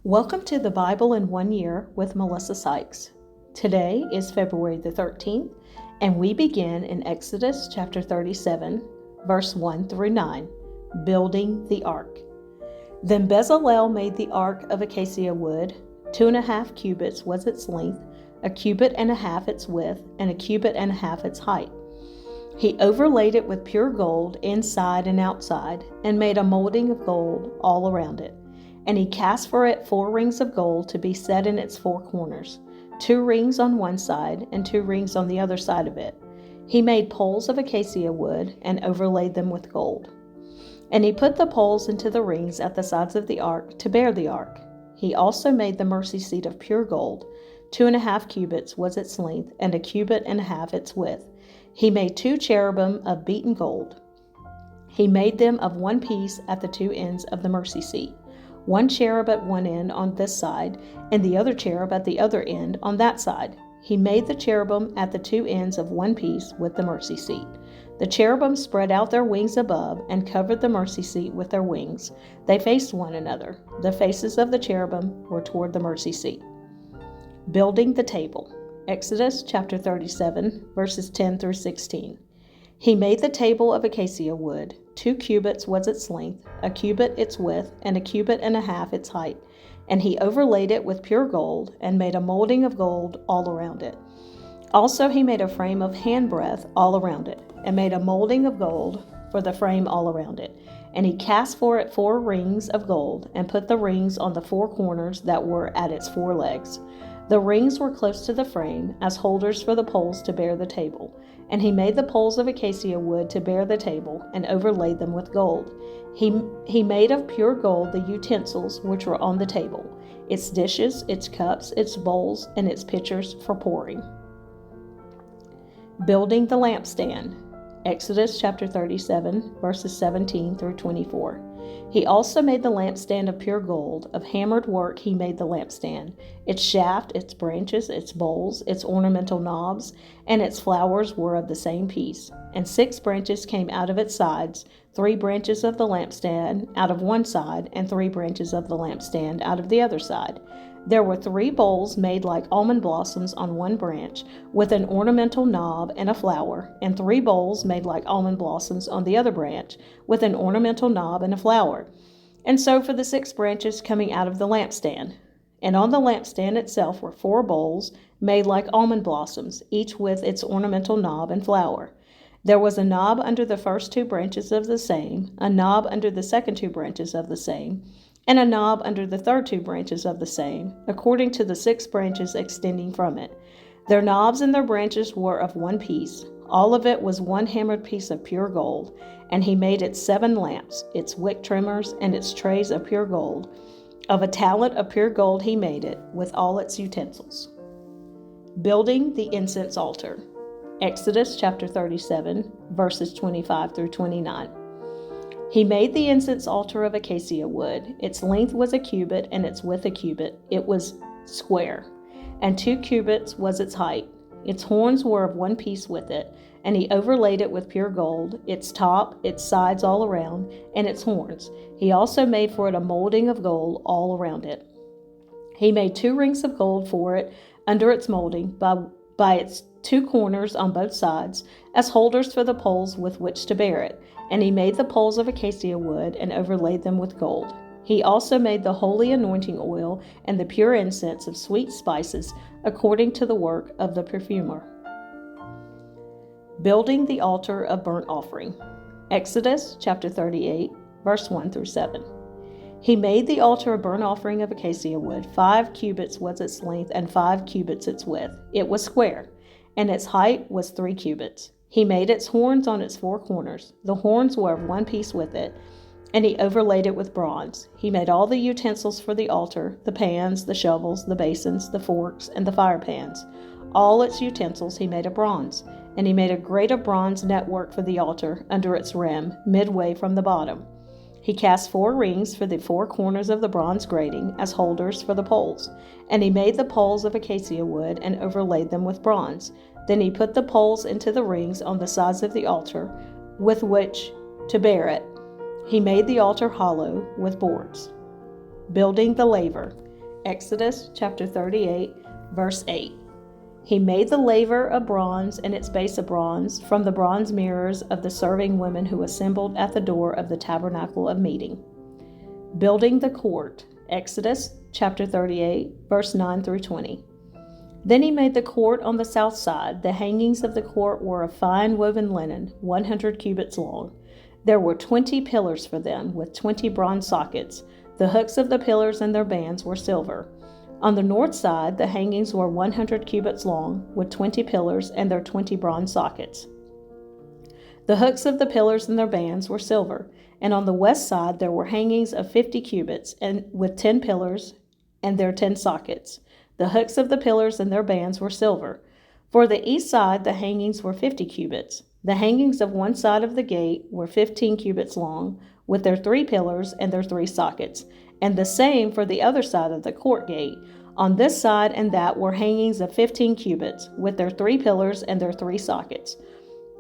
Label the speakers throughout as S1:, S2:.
S1: Welcome to the Bible in 1 Year with Melissa Sykes. Today is February the 13th, and we begin in Exodus chapter 37, verse 1 through 9, building the ark. Then Bezalel made the ark of acacia wood. 2.5 cubits was its length, 1.5 cubits its width, and 1.5 cubits its height. He overlaid it with pure gold inside and outside, and made a molding of gold all around it. And he cast for it 4 rings of gold to be set in its 4 corners, 2 rings on one side and 2 rings on the other side of it. He made poles of acacia wood and overlaid them with gold. And he put the poles into the rings at the sides of the ark to bear the ark. He also made the mercy seat of pure gold. 2.5 cubits was its length, and 1.5 cubits its width. He made 2 cherubim of beaten gold. He made them of one piece at the 2 ends of the mercy seat. 1 cherub at one end on this side, and the other cherub at the other end on that side. He made the cherubim at the 2 ends of one piece with the mercy seat. The cherubim spread out their wings above and covered the mercy seat with their wings. They faced one another. The faces of the cherubim were toward the mercy seat. Building the table. Exodus chapter 37, verses 10 through 16. He made the table of acacia wood. 2 cubits was its length, 1 cubit its width, and 1.5 cubits its height. And he overlaid it with pure gold, and made a molding of gold all around it. Also he made a frame of handbreadth all around it, and made a molding of gold for the frame all around it. And he cast for it 4 rings of gold, and put the rings on the 4 corners that were at its 4 legs. The rings were close to the frame, as holders for the poles to bear the table. And he made the poles of acacia wood to bear the table, and overlaid them with gold. He made of pure gold the utensils which were on the table, its dishes, its cups, its bowls, and its pitchers for pouring. Building the lampstand. Exodus chapter 37, verses 17 through 24. He also made the lampstand of pure gold. Of hammered work he made the lampstand, its shaft, its branches, its bowls, its ornamental knobs, and its flowers were of the same piece. And 6 branches came out of its sides, 3 branches of the lampstand out of one side, and 3 branches of the lampstand out of the other side. There were 3 bowls made like almond blossoms on one branch, with an ornamental knob and a flower, and 3 bowls made like almond blossoms on the other branch, with an ornamental knob and a flower. And so for the 6 branches coming out of the lampstand. And on the lampstand itself were 4 bowls made like almond blossoms, each with its ornamental knob and flower. There was a knob under the first 2 branches of the same, a knob under the second 2 branches of the same, and a knob under the third 2 branches of the same, according to the 6 branches extending from it. Their knobs and their branches were of one piece. All of it was one hammered piece of pure gold. And he made its 7 lamps, its wick trimmers, and its trays of pure gold. Of a talent of pure gold he made it, with all its utensils. Building the incense altar. Exodus chapter 37, verses 25 through 29. He made the incense altar of acacia wood. Its length was 1 cubit, and its width 1 cubit. It was square, and 2 cubits was its height. Its horns were of one piece with it, and he overlaid it with pure gold, its top, its sides all around, and its horns. He also made for it a molding of gold all around it. He made 2 rings of gold for it under its molding by its 2 corners on both sides, as holders for the poles with which to bear it. And he made the poles of acacia wood and overlaid them with gold. He also made the holy anointing oil and the pure incense of sweet spices, according to the work of the perfumer. Building the altar of burnt offering. Exodus chapter 38, verse 1 through 7. He made the altar of burnt offering of acacia wood. 5 cubits was its length, and 5 cubits its width. It was square, and its height was 3 cubits. He made its horns on its 4 corners. The horns were of one piece with it, and he overlaid it with bronze. He made all the utensils for the altar, the pans, the shovels, the basins, the forks, and the fire pans. All its utensils he made of bronze. And he made a grate of bronze network for the altar under its rim, midway from the bottom. He cast 4 rings for the 4 corners of the bronze grating as holders for the poles. And he made the poles of acacia wood and overlaid them with bronze. Then he put the poles into the rings on the sides of the altar with which to bear it. He made the altar hollow with boards. Building the laver. Exodus chapter 38, verse 8. He made the laver of bronze and its base of bronze from the bronze mirrors of the serving women who assembled at the door of the tabernacle of meeting. Building the court. Exodus chapter 38, verse 9 through 20. Then he made the court on the south side. The hangings of the court were of fine woven linen, 100 cubits long. There were 20 pillars for them, with 20 bronze sockets. The hooks of the pillars and their bands were silver. On the north side, the hangings were 100 cubits long, with 20 pillars and their 20 bronze sockets. The hooks of the pillars and their bands were silver. And on the west side, there were hangings of 50 cubits, and with 10 pillars and their 10 sockets. The hooks of the pillars and their bands were silver. For the east side, the hangings were 50 cubits. The hangings of one side of the gate were 15 cubits long, with their 3 pillars and their 3 sockets, and the same for the other side of the court gate. On this side and that were hangings of 15 cubits, with their 3 pillars and their 3 sockets.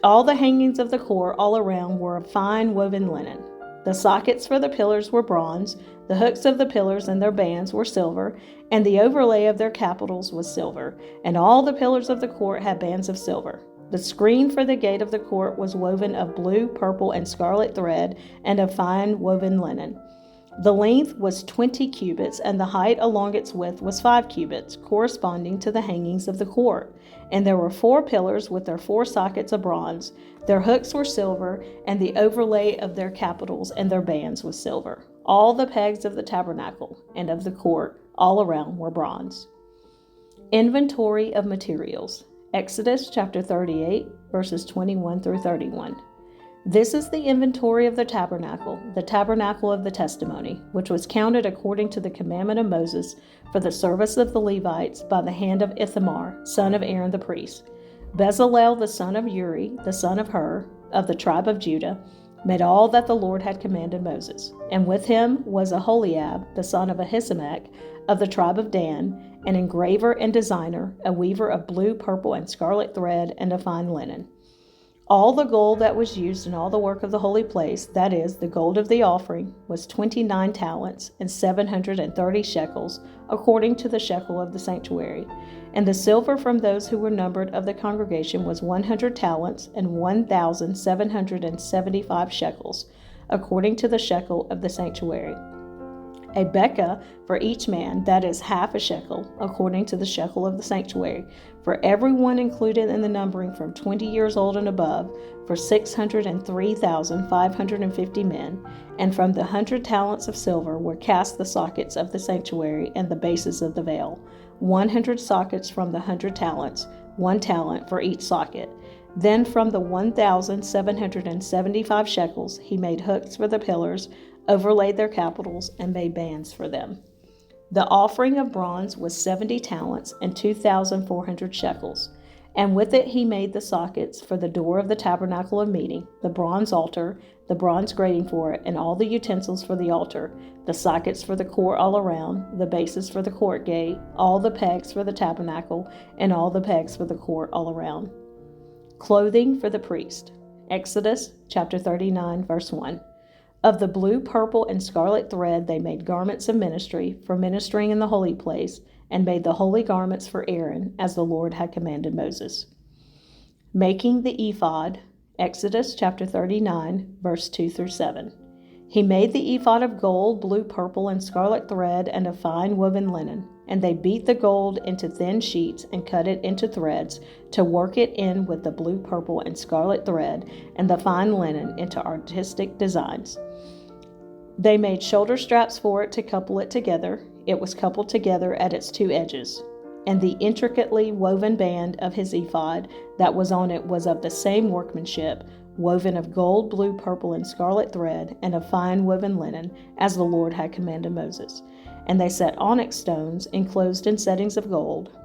S1: All the hangings of the court all around were of fine woven linen. The sockets for the pillars were bronze, the hooks of the pillars and their bands were silver, and the overlay of their capitals was silver, and all the pillars of the court had bands of silver. The screen for the gate of the court was woven of blue, purple, and scarlet thread, and of fine woven linen. The length was 20 cubits, and the height along its width was 5 cubits, corresponding to the hangings of the court. And there were 4 pillars with their 4 sockets of bronze. Their hooks were silver, and the overlay of their capitals and their bands was silver. All the pegs of the tabernacle and of the court all around were bronze. Inventory of materials. Exodus chapter 38, verses 21 through 31. This is the inventory of the tabernacle of the testimony, which was counted according to the commandment of Moses for the service of the Levites by the hand of Ithamar, son of Aaron the priest. Bezalel, the son of Uri, the son of Hur, of the tribe of Judah, made all that the Lord had commanded Moses. And with him was Aholiab, the son of Ahisamach, of the tribe of Dan, an engraver and designer, a weaver of blue, purple, and scarlet thread, and of fine linen. All the gold that was used in all the work of the holy place, that is, the gold of the offering, was 29 talents and 730 shekels, according to the shekel of the sanctuary. And the silver from those who were numbered of the congregation was 100 talents and 1,775 shekels, according to the shekel of the sanctuary. A bekah for each man, that is half a shekel, according to the shekel of the sanctuary, for everyone included in the numbering from 20 years old and above, for 603,550 men, and from the 100 talents of silver were cast the sockets of the sanctuary and the bases of the veil, 100 sockets from the 100 talents, 1 talent for each socket. Then from the 1,775 shekels he made hooks for the pillars, overlaid their capitals, and made bands for them. The offering of bronze was 70 talents and 2,400 shekels. And with it he made the sockets for the door of the tabernacle of meeting, the bronze altar, the bronze grating for it, and all the utensils for the altar, the sockets for the court all around, the bases for the court gate, all the pegs for the tabernacle, and all the pegs for the court all around. Clothing for the priest. Exodus chapter 39, verse 1. Of the blue, purple, and scarlet thread they made garments of ministry for ministering in the holy place, and made the holy garments for Aaron, as the Lord had commanded Moses. Making the ephod. Exodus chapter 39, verse 2 through 7. He made the ephod of gold, blue, purple, and scarlet thread, and of fine woven linen. And they beat the gold into thin sheets and cut it into threads to work it in with the blue, purple, and scarlet thread and the fine linen into artistic designs. They made shoulder straps for it to couple it together. It was coupled together at its 2 edges. And the intricately woven band of his ephod that was on it was of the same workmanship, woven of gold, blue, purple, and scarlet thread, and of fine woven linen, as the Lord had commanded Moses. And they set onyx stones enclosed in settings of gold.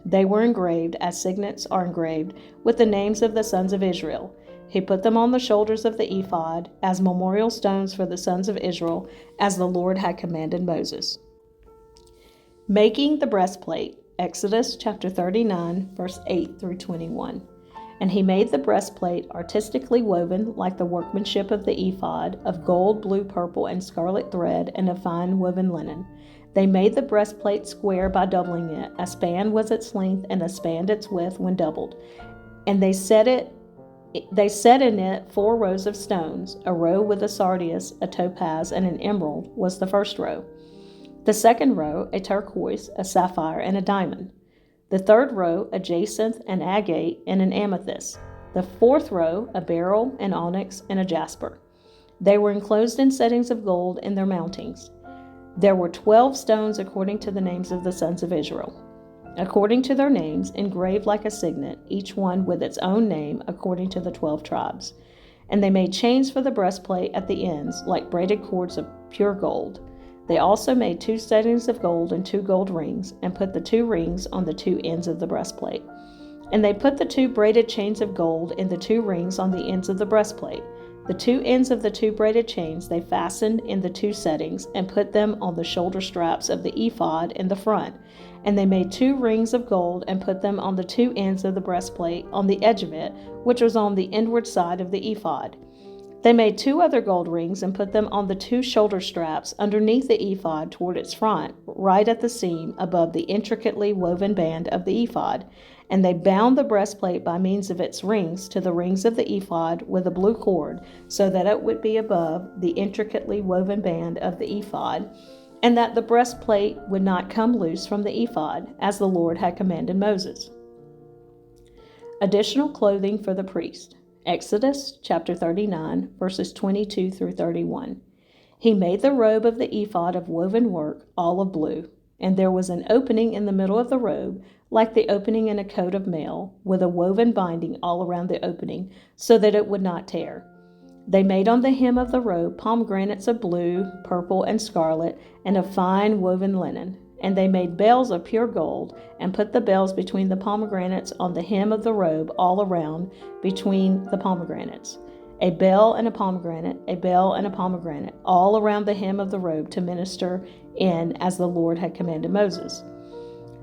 S1: They were engraved as signets are engraved with the names of the sons of Israel. He put them on the shoulders of the ephod as memorial stones for the sons of Israel, as the Lord had commanded Moses. Making the breastplate. Exodus chapter 39, verse 8 through 21. And he made the breastplate artistically woven like the workmanship of the ephod, of gold, blue, purple, and scarlet thread, and of fine woven linen. They made the breastplate square by doubling it. A span was its length, and a span its width when doubled. And they set in it 4 rows of stones. A row with a sardius, a topaz, and an emerald was the first row. The second row, a turquoise, a sapphire, and a diamond. The third row, a jacinth, an agate, and an amethyst. The fourth row, a beryl, an onyx, and a jasper. They were enclosed in settings of gold in their mountings. There were 12 stones according to the names of the sons of Israel, according to their names, engraved like a signet, each one with its own name according to the 12 tribes. And they made chains for the breastplate at the ends, like braided cords of pure gold. They also made 2 settings of gold and 2 gold rings, and put the 2 rings on the 2 ends of the breastplate. And they put the 2 braided chains of gold in the 2 rings on the ends of the breastplate. The 2 ends of the 2 braided chains they fastened in the 2 settings, and put them on the shoulder straps of the ephod in the front. And they made 2 rings of gold, and put them on the 2 ends of the breastplate on the edge of it, which was on the inward side of the ephod. They made 2 other gold rings, and put them on the 2 shoulder straps underneath the ephod toward its front, right at the seam above the intricately woven band of the ephod. And they bound the breastplate by means of its rings to the rings of the ephod with a blue cord, so that it would be above the intricately woven band of the ephod, and that the breastplate would not come loose from the ephod, as the Lord had commanded Moses. Additional clothing for the priest. Exodus chapter 39, verses 22 through 31. He made the robe of the ephod of woven work, all of blue, and there was an opening in the middle of the robe, like the opening in a coat of mail, with a woven binding all around the opening, so that it would not tear. They made on the hem of the robe pomegranates of blue, purple, and scarlet, and of fine woven linen. And they made bells of pure gold, and put the bells between the pomegranates on the hem of the robe all around between the pomegranates. A bell and a pomegranate, a bell and a pomegranate, all around the hem of the robe to minister in as the Lord had commanded Moses.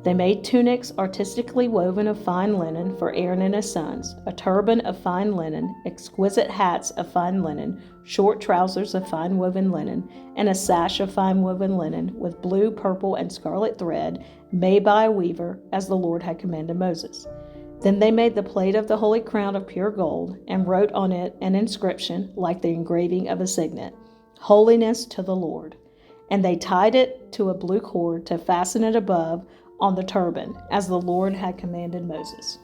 S1: They made tunics artistically woven of fine linen for Aaron and his sons, a turban of fine linen, exquisite hats of fine linen, short trousers of fine woven linen, and a sash of fine woven linen with blue, purple, and scarlet thread, made by a weaver, as the Lord had commanded Moses. Then they made the plate of the holy crown of pure gold, and wrote on it an inscription like the engraving of a signet, "Holiness to the Lord." And they tied it to a blue cord to fasten it above on the turban, as the Lord had commanded Moses.